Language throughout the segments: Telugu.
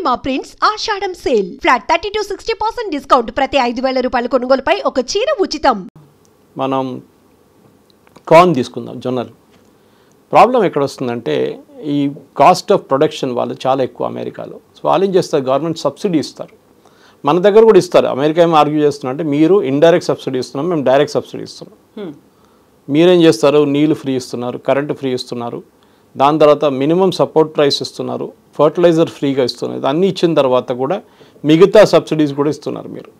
మా prints Ashadham sale flat 30 to 60% discount ప్రతి 5,000 రూపాయల కొనుగోలుపై ఒక చీర ఉచితం. మనం కార్న్ తీసుకుందాం, జొన్నలు. ప్రాబ్లం ఎక్కడ వస్తుందంటే ఈ కాస్ట్ ఆఫ్ ప్రొడక్షన్ వాళ్ళు చాలా ఎక్కువ అమెరికాలో. సో వాళ్ళు ఏం చేస్తారు, గవర్నమెంట్ సబ్సిడీ ఇస్తారు. మన దగ్గర కూడా ఇస్తారు. అమెరికా ఏం ఆర్గ్యూ చేస్తున్నా అంటే మీరు ఇండైరెక్ట్ సబ్సిడీ ఇస్తున్నాం, మేము డైరెక్ట్ సబ్సిడీ ఇస్తున్నాం. మీరేం చేస్తారు, నీళ్ళు ఫ్రీ ఇస్తున్నారు, కరెంటు ఫ్రీ ఇస్తున్నారు, దాని తర్వాత మినిమం సపోర్ట్ ప్రైస్ ఇస్తున్నారు, ఫర్టిలైజర్ ఫ్రీగా ఇస్తున్నారు. అన్నీ ఇచ్చిన తర్వాత కూడా మిగతా సబ్సిడీస్ కూడా ఇస్తున్నారు మీరు.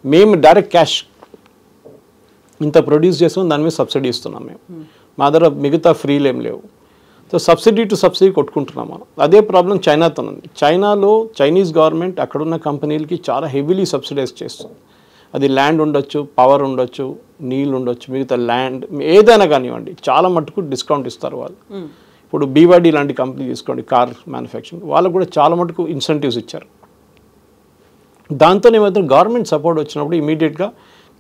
మేము డైరెక్ట్ క్యాష్ ఇంత ప్రొడ్యూస్ చేస్తున్నాం, దాని మీద సబ్సిడీ ఇస్తున్నాం మేము. మా దగ్గర మిగతా ఫ్రీలు ఏం లేవు. సో సబ్సిడీ టు సబ్సిడీ కొట్టుకుంటున్నాం మనం. అదే ప్రాబ్లం చైనాతో ఉంది. చైనాలో చైనీస్ గవర్నమెంట్ అక్కడున్న కంపెనీలకి చాలా హెవీలీ సబ్సిడైజ్ చేస్తుంది. అది ల్యాండ్ ఉండొచ్చు, పవర్ ఉండొచ్చు, నీళ్ళు ఉండొచ్చు, మిగతా ల్యాండ్ ఏదైనా కానివ్వండి చాలా మటుకు డిస్కౌంట్ ఇస్తారు వాళ్ళు. ఇప్పుడు BYD లాంటి కంపెనీ తీసుకోండి, కార్ మ్యానుఫ్యాక్చరింగ్, వాళ్ళకు కూడా చాలా మటుకు ఇన్సెంటివ్స్ ఇచ్చారు. దాంతో ఏమైతే గవర్నమెంట్ సపోర్ట్ వచ్చినప్పుడు ఇమీడియట్గా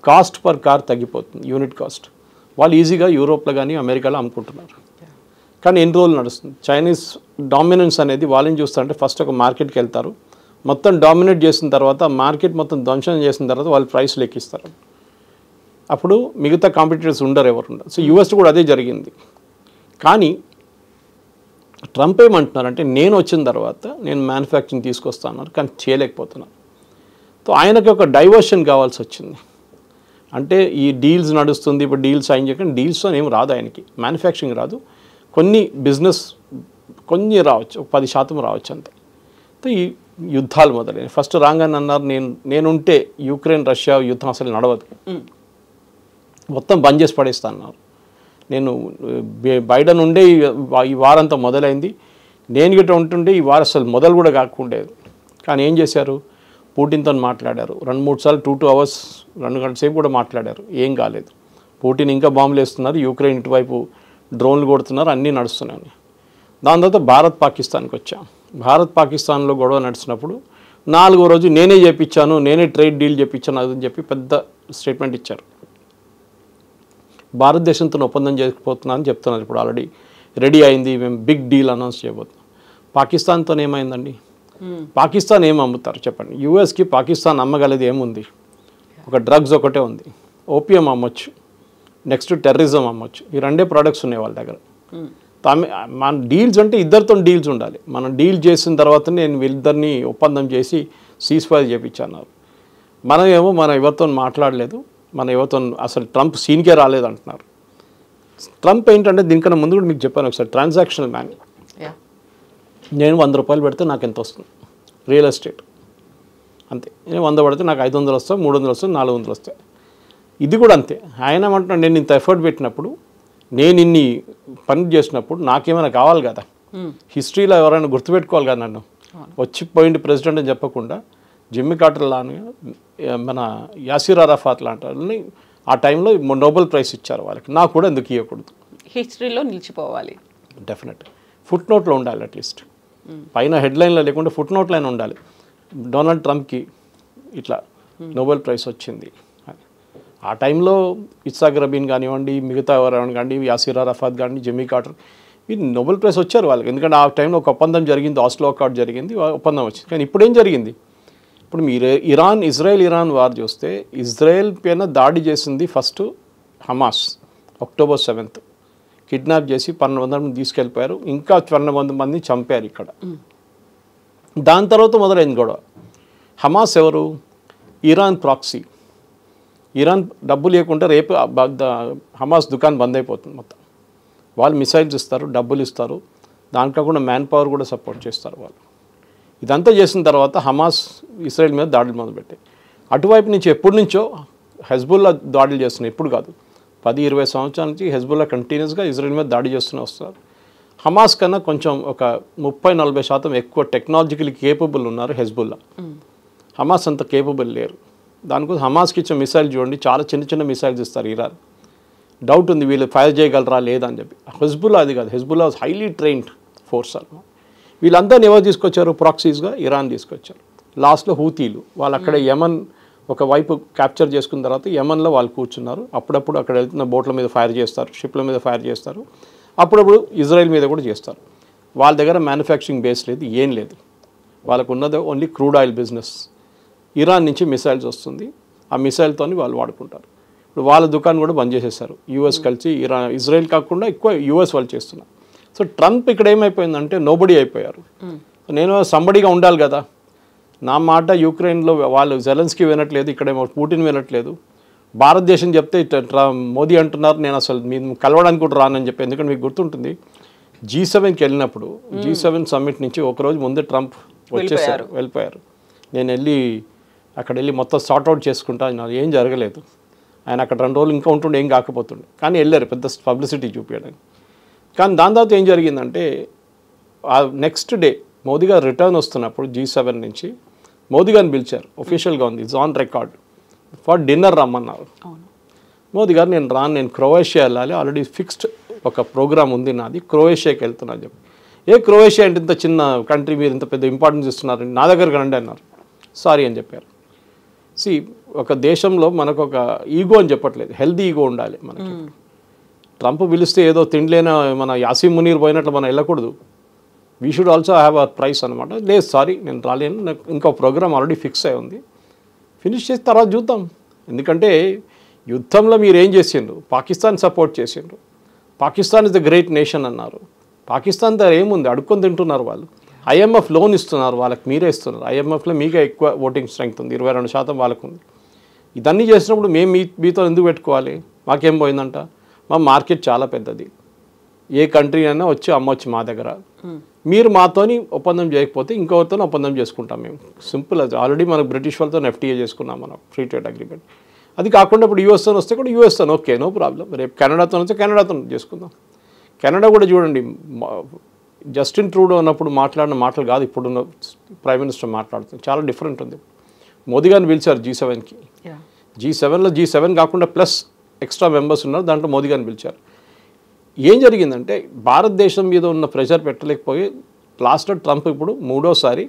కాస్ట్ పర్ కార్ తగ్గిపోతుంది, యూనిట్ కాస్ట్. వాళ్ళు ఈజీగా యూరోప్లో కానీ అమెరికాలో అమ్ముకుంటున్నారు. కానీ ఎన్ని రోజులు నడుస్తుంది? చైనీస్ డామినెన్స్ అనేది వాళ్ళని చూస్తారంటే ఫస్ట్ ఒక మార్కెట్కి వెళ్తారు, మొత్తం డామినేట్ చేసిన తర్వాత మార్కెట్ మొత్తం ధ్వంసం చేసిన తర్వాత వాళ్ళు ప్రైస్ లెక్కిస్తారు. అప్పుడు మిగతా కాంపిటీటర్స్ ఉండరు, ఎవరు ఉండరు. సో US కూడా అదే జరిగింది. కానీ ట్రంప్ ఏమంటున్నారంటే నేను వచ్చిన తర్వాత నేను మ్యానుఫ్యాక్చరింగ్ తీసుకొస్తాను, కానీ చేయలేకపోతున్నాను. సో ఆయనకి ఒక డైవర్షన్ కావాల్సి వచ్చింది. అంటే ఈ డీల్స్ నడుస్తుంది, ఇప్పుడు డీల్స్ సైన్ చేయకుండా డీల్స్తో ఏం రాదు ఆయనకి, మ్యానుఫ్యాక్చరింగ్ రాదు, కొన్ని బిజినెస్ కొన్ని రావచ్చు, 10% రావచ్చు అంతే. సో ఈ యుద్ధాలు మొదలైనవి. ఫస్ట్ రాగానే అన్నారు నేనుంటే యుక్రెయిన్ రష్యా యుద్ధం అసలు నడవదు, మొత్తం బంద్ చేసి పడేస్తా అన్నారు. నేను బైడెన్ ఉండే ఈ వారంతా మొదలైంది, నేను గిట్ట ఉంటుండే ఈ వారం అసలు మొదలు కూడా కాకుండేది. కానీ ఏం చేశారు, పుటిన్తో మాట్లాడారు 2-3 సార్లు, 2 hours 2 గంటల సేపు కూడా మాట్లాడారు, ఏం కాలేదు. పుటిన్ ఇంకా బాంబులు వేస్తున్నారు, యుక్రెయిన్ ఇటువైపు డ్రోన్లు కొడుతున్నారు, అన్నీ నడుస్తున్నాయి. దాని తర్వాత భారత్ పాకిస్తాన్కి వచ్చాం. భారత్ పాకిస్తాన్లో గొడవ నడిచినప్పుడు 4వ రోజు నేనే చేపించాను, నేనే ట్రేడ్ డీల్ చేపించాను అదని చెప్పి పెద్ద స్టేట్మెంట్ ఇచ్చారు. భారతదేశంతో ఒప్పందం చేయకపోతున్నా అని చెప్తున్నారు. ఇప్పుడు ఆల్రెడీ రెడీ అయింది, మేము బిగ్ డీల్ అనౌన్స్ చేయబోతున్నాం. పాకిస్తాన్తో ఏమైందండి? పాకిస్తాన్ ఏం అమ్ముతారు చెప్పండి? USకి పాకిస్తాన్ అమ్మగలది ఏముంది? ఒక డ్రగ్స్ ఒకటే ఉంది, ఓపియం అమ్మొచ్చు, నెక్స్ట్ టెర్రరిజం అమ్మొచ్చు. ఈ 2 ప్రోడక్ట్స్ ఉన్నాయి వాళ్ళ దగ్గర. మన డీల్స్ అంటే ఇద్దరితో డీల్స్ ఉండాలి. మనం డీల్ చేసిన తర్వాత నేను వీళ్ళిద్దరిని ఒప్పందం చేసి సీజ్ఫైర్ చేయించన్నారు. మనం ఎవరితో మాట్లాడలేదు, మన ఎవరితో అసలు ట్రంప్ సీన్కే రాలేదు అంటున్నారు. ట్రంప్ ఏంటంటే దీనికన్నా ముందు కూడా మీకు చెప్పాను ఒకసారి, ట్రాన్సాక్షనల్ మ్యాన్. నేను 100 రూపాయలు పెడితే నాకు ఎంత వస్తుంది? రియల్ ఎస్టేట్ అంతే. నేను 100 పెడితే నాకు 500 వస్తాయి, 300 వస్తాయి, 400 వస్తాయి. ఇది కూడా అంతే. ఆయన ఏమంటున్నాడు, నేను ఇంత ఎఫర్ట్ పెట్టినప్పుడు, నేను ఇన్ని పని చేసినప్పుడు నాకేమైనా కావాలి కదా, హిస్టరీలో ఎవరైనా గుర్తుపెట్టుకోవాలి కదా నన్ను. వచ్చిపోయింది ప్రెసిడెంట్ అని చెప్పకుండా జిమ్మీ కార్టర్ లాని, మన యాసిర్ అరాఫాత్ లాంటి వాళ్ళని ఆ టైంలో నోబెల్ ప్రైజ్ ఇచ్చారు వాళ్ళకి. నాకు కూడా ఎందుకు ఇవ్వకూడదు? హిస్టరీలో నిలిచిపోవాలి. డెఫినెట్ ఫుట్ నోట్లో ఉండాలి, అట్లీస్ట్ పైన హెడ్లైన్లో లేకుండా ఫుట్ నోట్లో అయినా ఉండాలి. డొనాల్డ్ ట్రంప్కి ఇట్లా నోబెల్ ప్రైజ్ వచ్చింది. ఆ టైంలో ఇస్సాక్ రబీన్ కానివ్వండి, మిగతా ఎవరైనా కానివ్వండి, యాసిర్ అరాఫాత్ కానివ్వండి, జిమ్మీ కార్టర్, ఇది నోబెల్ ప్రైజ్ వచ్చారు వాళ్ళకి. ఎందుకంటే ఆ టైంలో ఒక ఒప్పందం జరిగింది, ఆస్లో అకార్డ్ జరిగింది, ఒప్పందం వచ్చింది. కానీ ఇప్పుడు ఏం జరిగింది? ఇప్పుడు మీరు ఇజ్రాయెల్ వార్ చూస్తే, ఇజ్రాయెల్ పైన దాడి చేసింది first Hamas, October 7th kidnap చేసి 1200 మంది తీసుకెళ్ళిపోయారు, ఇంకా 1200 మంది చంపారు ఇక్కడ. దాని తర్వాత మొదలైంది గొడవ. హమాస్ ఎవరు? Iran proxy. ఇరాన్ డబ్బు లేకుండా రేపు హమాస్ దుకాణం బంద్ అయిపోతుంది మొత్తం. వాళ్ళు మిసైల్స్ ఇస్తారు, డబ్బులు ఇస్తారు, దాంట్లో కూడా మ్యాన్ పవర్ కూడా సపోర్ట్ చేస్తారు వాళ్ళు. ఇదంతా చేసిన తర్వాత హమాస్ ఇజ్రాయెల్ మీద దాడులు మొదలుపెట్టాయి. అటువైపు నుంచి ఎప్పటి నుంచో హెజ్బుల్లా దాడులు చేస్తున్నాయి, ఇప్పుడు కాదు, 10-20 సంవత్సరాల నుంచి హెజ్బుల్లా కంటిన్యూస్గా ఇజ్రాయెల్ మీద దాడి చేస్తూనే వస్తున్నారు. హమాస్ కన్నా కొంచెం ఒక 30-40% ఎక్కువ టెక్నాలజికలీ కేపబుల్ ఉన్నారు హెజ్బుల్లా. హమాస్ అంత కేపబుల్ లేరు. దానికోసం హమాస్కి ఇచ్చే మిసైల్ చూడండి, చాలా చిన్న మిసైల్స్ ఇస్తారు ఇరాన్. డౌట్ ఉంది వీళ్ళు ఫైర్ చేయగలరా లేదా అని చెప్పి. హెజ్బుల్లా అది కాదు, హెజ్బుల్లా హైలీ ట్రైన్డ్ ఫోర్స్ అన్న. వీళ్ళందరినీ ఎవరు తీసుకొచ్చారు? ప్రాక్సీస్గా ఇరాన్ తీసుకొచ్చారు. లాస్ట్లో హూతీలు వాళ్ళు అక్కడ యమన్ ఒకవైపు క్యాప్చర్ చేసుకున్న తర్వాత యమన్లో వాళ్ళు కూర్చున్నారు. అప్పుడప్పుడు అక్కడ వెళ్తున్న బోట్ల మీద ఫైర్ చేస్తారు, షిప్ల మీద ఫైర్ చేస్తారు, అప్పుడప్పుడు ఇజ్రాయెల్ మీద కూడా చేస్తారు. వాళ్ళ దగ్గర మ్యానుఫ్యాక్చరింగ్ బేస్ లేదు, ఏం లేదు. వాళ్ళకు ఉన్నది only crude oil business. Iran నుంచి మిసైల్స్ వస్తుంది, ఆ మిసైల్తో వాళ్ళు వాడుకుంటారు. ఇప్పుడు వాళ్ళ దుకాణం కూడా బంద్ చేసేసారు. యూఎస్ కలిసి ఇజ్రాయెల్ కాకుండా ఎక్కువ యూఎస్ వాళ్ళు చేస్తున్నారు. సో ట్రంప్ ఇక్కడ ఏమైపోయిందంటే నోబడీ అయిపోయారు. నేను సంబడిగా ఉండాలి కదా, నా మాట యూక్రెయిన్లో వాళ్ళు జెలెన్స్కీ వినట్లేదు, ఇక్కడేమో పుటిన్ వినట్లేదు. భారతదేశం చెప్తే మోదీ అంటున్నారు నేను అసలు మీరు కలవడానికి కూడా రానని చెప్పి. ఎందుకంటే మీకు గుర్తుంటుంది G7కి వెళ్ళినప్పుడు G7 సమ్మిట్ నుంచి ఒకరోజు ముందే ట్రంప్ వచ్చేసారు, వెళ్ళిపోయారు. నేను అక్కడ వెళ్ళి మొత్తం సార్ట్అవుట్ చేసుకుంటా, ఏం జరగలేదు. ఆయన అక్కడ 2 రోజులు ఇంకా ఉంటుండే ఏం కాకపోతుండే, కానీ వెళ్ళారు పెద్ద పబ్లిసిటీ చూపించడానికి. కానీ దాని తర్వాత ఏం జరిగిందంటే ఆ నెక్స్ట్ డే మోదీ గారు రిటర్న్ వస్తున్నప్పుడు G7 నుంచి మోదీ గారిని పిలిచారు, ఒఫీషియల్గా ఉంది, it's on record, for dinner రమ్మన్నారు. మోదీ గారు నేను రాను, నేను క్రొయేషియా వెళ్ళాలి, ఆల్రెడీ ఫిక్స్డ్ ఒక ప్రోగ్రామ్ ఉంది నాది, క్రొయేషియాకి వెళ్తున్నా చెప్పి. క్రొయేషియా అంటే ఇంత చిన్న కంట్రీ మీరు ఇంత పెద్ద ఇంపార్టెన్స్ ఇస్తున్నారు, నా దగ్గరకు రండి అన్నారు. సారీ అని చెప్పారు. ఒక దేశంలో మనకు ఒక ఈగో అని చెప్పట్లేదు, హెల్దీ ఈగో ఉండాలి మనకి. ట్రంప్ పిలిస్తే ఏదో తిండిలేన మన యాసిం మునీర్ పోయినట్లు మనం వెళ్ళకూడదు. We should also have our price అనమాట. లేదు సారీ నేను రాలేను, నాకు ఇంకో ప్రోగ్రామ్ ఆల్రెడీ ఫిక్స్ అయి ఉంది, ఫినిష్ చేసి తర్వాత చూద్దాం. ఎందుకంటే యుద్ధంలో మీరు ఏం చేసిండ్రు, పాకిస్తాన్ సపోర్ట్ చేసిండ్రు. Pakistan is the great nation అన్నారు. పాకిస్తాన్ దగ్గర ఏముంది, అడుక్కొని తింటున్నారు వాళ్ళు. IMF లోన్ ఇస్తున్నారు, వాళ్ళకి మీరే ఇస్తున్నారు. IMFలో మీకే ఎక్కువ ఓటింగ్ స్ట్రెంగ్త్ ఉంది, 22% వాళ్ళకు ఉంది. ఇదన్నీ చేసినప్పుడు మేము మీతో ఎందుకు పెట్టుకోవాలి, మాకేం పోయిందంట. మా మార్కెట్ చాలా పెద్దది, ఏ కంట్రీ అయినా వచ్చి అమ్మొచ్చు మా దగ్గర. మీరు మాతోని ఒప్పందం చేయకపోతే ఇంకొకరితో ఒప్పందం చేసుకుంటాం మేము. సింపుల్ అది. ఆల్రెడీ మనకు బ్రిటిష్ వాళ్ళతో FTA చేసుకున్నాం మనం, ఫ్రీ ట్రేడ్ అగ్రిమెంట్. అది కాకుండా ఇప్పుడు యూఎస్తో వస్తే కూడా యూఎస్తో ఓకే, నో ప్రాబ్లం. రేపు కెనడాతో వస్తే కెనడాతో చేసుకుందాం. కెనడా కూడా చూడండి, జస్టిన్ ట్రూడో ఉన్నప్పుడు మాట్లాడిన మాటలు కాదు ఇప్పుడున్న ప్రైమ్ మినిస్టర్ మాట్లాడుతుంది, చాలా డిఫరెంట్ ఉంది. మోదీ గారిని పిలిచారు G7కి. G7లో G7 కాకుండా ప్లస్ ఎక్స్ట్రా మెంబర్స్ ఉన్నారు, దాంట్లో మోదీ గారిని పిలిచారు. ఏం జరిగిందంటే భారతదేశం మీద ఉన్న ప్రెషర్ పెట్టలేకపోయి లాస్ట్లో ట్రంప్ ఇప్పుడు 3వసారి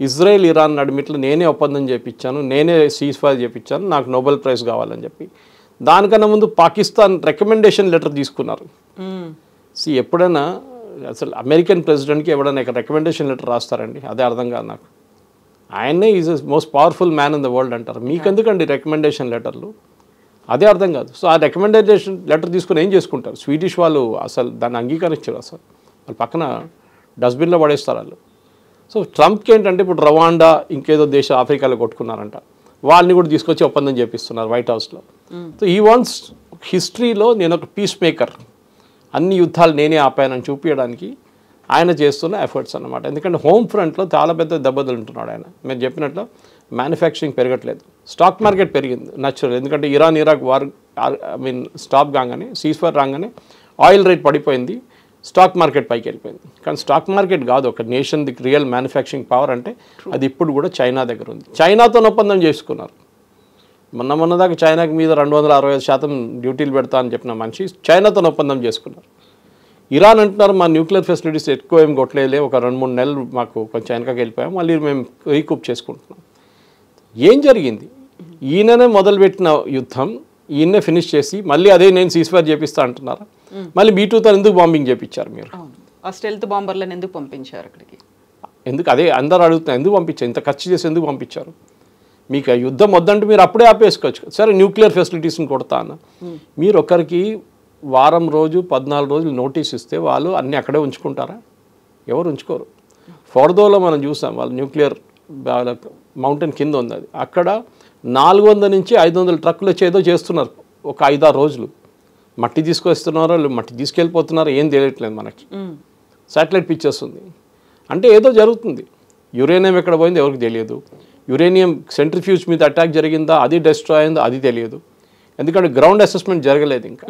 ఇజ్రాయెల్ ఇరాన్ నడిమిట్లో నేనే ఒప్పందం చేయించాను, నేనే సీజ్ ఫైర్ చేయించాను, నాకు నోబెల్ ప్రైజ్ కావాలని చెప్పి. దానికన్నా ముందు పాకిస్తాన్ రికమెండేషన్ లెటర్ తీసుకున్నారు. ఎప్పుడైనా అసలు అమెరికన్ ప్రెసిడెంట్కి ఎవడైనా రికమెండేషన్ లెటర్ రాస్తారండి, అదే అర్థం కాదు నాకు. ఆయనే is most powerful man in the world అంటారు, మీకెందుకండి రికమెండేషన్ లెటర్లు, అదే అర్థం కాదు. సో ఆ రికమెండేషన్ లెటర్ తీసుకుని ఏం చేసుకుంటారు, స్వీడిష్ వాళ్ళు అసలు దాన్ని అంగీకరించారు, అసలు వాళ్ళు పక్కన డస్ట్బిన్లో పడేస్తారు వాళ్ళు. సో ట్రంప్కి ఏంటంటే ఇప్పుడు రవాండా ఇంకేదో దేశం ఆఫ్రికాలో కొట్టుకున్నారంట, వాళ్ళని కూడా తీసుకొచ్చి ఒప్పందం చేపిస్తున్నారు వైట్ హౌస్లో. సో ఈ వాంట్స్ హిస్టరీలో నేను ఒక పీస్ మేకర్, అన్ని యుద్ధాలు నేనే ఆపానని చూపించడానికి ఆయన చేస్తున్న ఎఫర్ట్స్ అన్నమాట. ఎందుకంటే హోమ్ ఫ్రంట్లో చాలా పెద్ద దెబ్బతింటున్నాడు ఆయన. మీరు చెప్పినట్లు మ్యానుఫ్యాక్చరింగ్ పెరగట్లేదు, స్టాక్ మార్కెట్ పెరిగింది న్యాచురల్. ఎందుకంటే ఇరాక్ వార్ స్టాప్ కాగానే, సీజ్ ఫైర్ రాగానే ఆయిల్ రేట్ పడిపోయింది, స్టాక్ మార్కెట్ పైకి వెళ్ళిపోయింది. కానీ స్టాక్ మార్కెట్ కాదు ఒక nation the real manufacturing power అంటే అది ఇప్పుడు కూడా చైనా దగ్గర ఉంది. చైనాతో ఒప్పందం చేసుకున్నారు. మొన్నదాకా చైనాకి మీద 265% డ్యూటీలు పెడతా అని చెప్పిన మనిషి చైనాతో ఒప్పందం చేసుకున్నారు. ఇరాన్ అంటున్నారు మా న్యూక్లియర్ ఫెసిలిటీస్ ఎక్కువ ఏం కొట్టలేదులే, ఒక 2-3 నెలలు మాకు కొంచెం వెనకకి వెళ్ళిపోయాం, మళ్ళీ మేము రీకూప్ చేసుకుంటున్నాం. ఏం జరిగింది, ఈయననే మొదలుపెట్టిన యుద్ధం ఈయన్నే ఫినిష్ చేసి మళ్ళీ అదే నేను సీజ్ఫైర్ చేపిస్తా అంటున్నారు. మళ్ళీ B2తో ఎందుకు బాంబింగ్ చేపించారు మీరు, ఆ స్టెల్త్ బాంబర్లను ఎందుకు పంపించారు అక్కడికి, ఎందుకు అదే అందరూ అడుగుతున్నారు, ఎందుకు పంపించారు, ఇంత ఖర్చు చేసి ఎందుకు పంపించారు. మీకు ఆ యుద్ధం వద్దంటే మీరు అప్పుడే ఆపేసుకోవచ్చు, సరే న్యూక్లియర్ ఫెసిలిటీస్ని కొడతా అన్న. మీరు ఒకరికి వారం రోజు 14 రోజులు నోటీస్ ఇస్తే వాళ్ళు అన్నీ అక్కడే ఉంచుకుంటారా, ఎవరు ఉంచుకోరు. ఫోర్దోలో మనం చూసాం, వాళ్ళు న్యూక్లియర్ మౌంటైన్ కింద ఉంది, అది అక్కడ 400 నుంచి 500 ట్రక్కులు వచ్చి ఏదో చేస్తున్నారు ఒక 5-6 రోజులు. మట్టి తీసుకొస్తున్నారో మట్టి తీసుకెళ్ళిపోతున్నారో ఏం తెలియట్లేదు మనకి. శాటిలైట్ పిక్చర్స్ ఉంది అంటే ఏదో జరుగుతుంది. యురేనియం ఎక్కడ పోయిందో ఎవరికి తెలియదు, యురేనియం సెంట్రిఫ్యూజ్ మీద అటాక్ జరిగిందా, అది డెస్ట్రాయ్ అయిందో అది తెలియదు. ఎందుకంటే గ్రౌండ్ అసెస్మెంట్ జరగలేదు, ఇంకా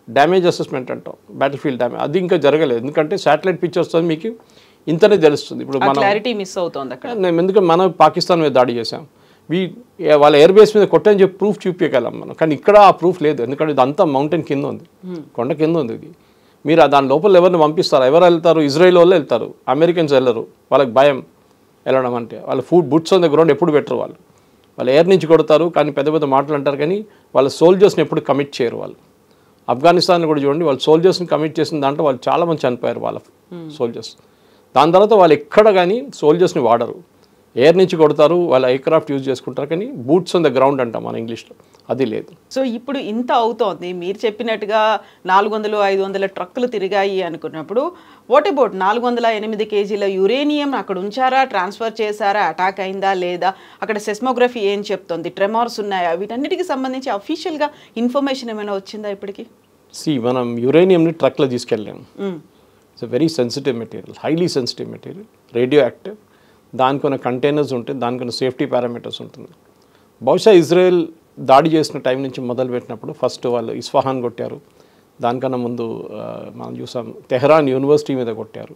డ్యామేజ్ అసెస్మెంట్ అంటాం, బ్యాటిల్ డ్యామేజ్ అది ఇంకా జరగలేదు. ఎందుకంటే శాటిలైట్ పిక్చర్స్తో మీకు ఇంతనే తెలుస్తుంది. ఇప్పుడు మనం క్లారిటీ మిస్ అవుతుంది అక్కడ. ఎందుకంటే మనం పాకిస్తాన్ మీద దాడి చేసాం, వాళ్ళ ఎయిర్ బేస్ మీద కొట్టని చెప్పి ప్రూఫ్ చూపించగలం మనం, కానీ ఇక్కడ ఆ ప్రూఫ్ లేదు. ఎందుకంటే ఇదంతా మౌంటైన్ కింద ఉంది, కొండ కింద ఉంది. ఇది మీరు దాని లోపల ఎవరిని పంపిస్తారు, ఎవరు వెళ్తారు, ఇజ్రాయెల్ వాళ్ళు వెళ్తారు, అమెరికన్స్ వెళ్ళరు, వాళ్ళకి భయం వెళ్ళడం అంటే. వాళ్ళ బుట్స్ ఆన్ ద గ్రౌండ్ ఎప్పుడు పెట్టరు, వాళ్ళు ఎయిర్ నుంచి కొడతారు, కానీ పెద్ద పెద్ద మాటలు అంటారు, కానీ వాళ్ళ సోల్జర్స్ని ఎప్పుడు కమిట్ చేయరు. వాళ్ళు ఆఫ్ఘనిస్తాన్ కూడా చూడండి, వాళ్ళు సోల్జర్స్ని కమిట్ చేసిన దాంట్లో వాళ్ళు చాలామంది చనిపోయారు వాళ్ళ సోల్జర్స్. దాని తర్వాత వాళ్ళు ఎక్కడ కానీ సోల్జర్స్ని వాడరు. ఎయిర్ నుంచి కొడతారు, వాళ్ళ ఎయిర్క్రాఫ్ట్ యూజ్ చేసుకుంటారు, కానీ బూట్స్ ఆన్ ద గ్రౌండ్ అంటాం మన ఇంగ్లీష్లో, అది లేదు. సో ఇప్పుడు ఇంత అవుతోంది, మీరు చెప్పినట్టుగా 400-500 ట్రక్కులు తిరిగాయి అనుకున్నప్పుడు వాట్ అబౌట్ 408 కేజీల యురేనియం అక్కడ ఉంచారా, ట్రాన్స్ఫర్ చేశారా, అటాక్ అయిందా లేదా, అక్కడ సెస్మోగ్రఫీ ఏం చెప్తోంది, ట్రెమార్స్ ఉన్నాయా, వీటన్నిటికీ సంబంధించి అఫీషియల్గా ఇన్ఫర్మేషన్ ఏమైనా వచ్చిందా ఇప్పటికి? మనం యురేనియంని ట్రక్లో తీసుకెళ్ళాము. It's very sensitive material, highly sensitive material, radioactive. దానికి ఉన్న కంటైనర్స్ ఉంటాయి, దానికి ఉన్న సేఫ్టీ పారామీటర్స్ ఉంటుంది. బహుశా ఇజ్రాయెల్ దాడి చేసిన టైం నుంచి మొదలుపెట్టినప్పుడు ఫస్ట్ వాళ్ళు ఇస్ఫహాన్ కొట్టారు, దానికన్నా ముందు మనం చూసాం తెహరాన్ యూనివర్సిటీ మీద కొట్టారు,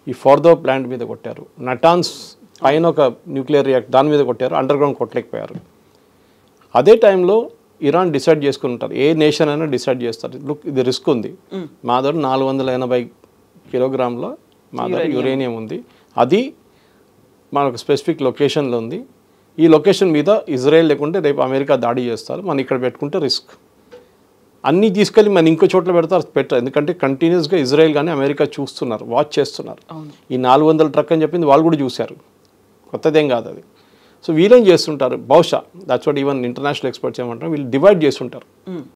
ఈ ఫోర్దో ప్లాంట్ మీద కొట్టారు, నటాన్స్ పైన ఒక న్యూక్లియర్ రియాక్టర్ దాని మీద కొట్టారు, అండర్ గ్రౌండ్ కొట్టలేకపోయారు. అదే టైంలో ఇరాన్ డిసైడ్ చేసుకుని ఉంటారు, ఏ నేషన్ అయినా డిసైడ్ చేస్తారు, లుక్ ఇది రిస్క్ ఉంది, మా దగ్గర 480 కిలోగ్రాముల మా దగ్గర యురేనియం ఉంది, అది మనకు స్పెసిఫిక్ లొకేషన్లో ఉంది, ఈ లొకేషన్ మీద ఇజ్రాయెల్ లేకుంటే రేపు అమెరికా దాడి చేస్తారు, మనం ఇక్కడ పెట్టుకుంటే రిస్క్. అన్నీ తీసుకెళ్ళి మనం ఇంకో చోట్ల పెడతారు, పెట్టరు, ఎందుకంటే కంటిన్యూస్గా ఇజ్రాయెల్ కానీ అమెరికా చూస్తున్నారు, వాచ్ చేస్తున్నారు. ఈ 400 ట్రక్ అని చెప్పింది వాళ్ళు కూడా చూశారు, కొత్తదేం కాదు అది. సో వీళ్ళేం చేస్తుంటారు, బహుశా that's what even international experts ఏమంటారు, వీళ్ళు డివైడ్ చేస్తుంటారు,